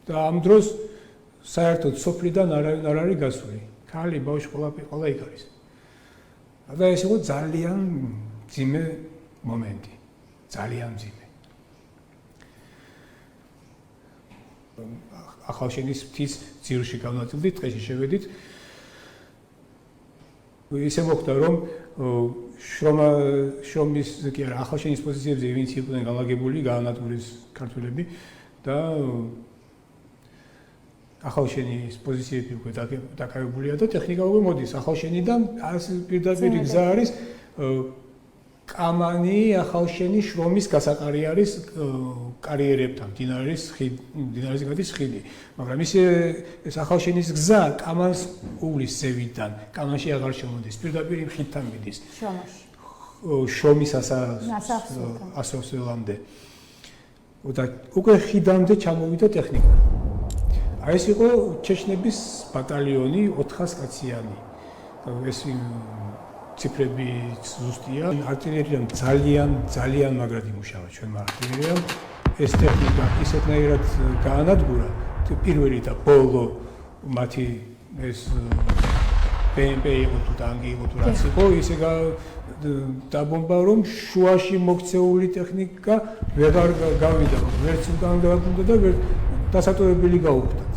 და ამ დროს საერთოდ სოფლიდან არ არის გასული. ქალი, ბავშვი ყველა იქ არის. და ეს იყო ძალიან ძიმე მომენტი. ძალიან ძიმე. ახალშენის მთის ძირში გავნაწილდით, ტყეში შევედით. ისე მოხდა, რომ შრომის კი არა, ახალშენის პოზიციებზე ვინც იყვნენ განლაგებული, გაანადგურეს ქართველები და ახალშენის პოზიციები უკვე დაკავებულია და ტექნიკა უკვე მოდის ახალშენიდან, პირდაპირ გზა არის კამანი ახალშენის შრომის გასაყარი არის კარიერებთან, მდინარის გადის ხიდი, მაგრამ ეს ახალშენის გზა კამანს უვლის ზევიდან, კამანში აღარ შემოდის, პირდაპირ იმ ხიდთან მიდის. შრომის ასასვლელამდე. და უკვე ხიდამდე ჩამოვიდა ტექნიკა. ეს იყო ჩეჩნების ბატალიონი 400 კაციანი. ეს ციფრები ზუსტია. артиллериამ ძალიან მაგრად იმუშავა ჩვენმა артиллериამ. ეს ტექნიკა ისეთნაირად გაანადგურა, პირველი და ბოლო მათი ეს BMP იყო თუ ტანკი იყო თუ რაც იყო, ისე დაბომბა, რომ შუაში მოქცეული ტექნიკა ვეღარ გავიდა, ვერც უკან დაბრუნდა და დასატოვებელი გაუხდათ.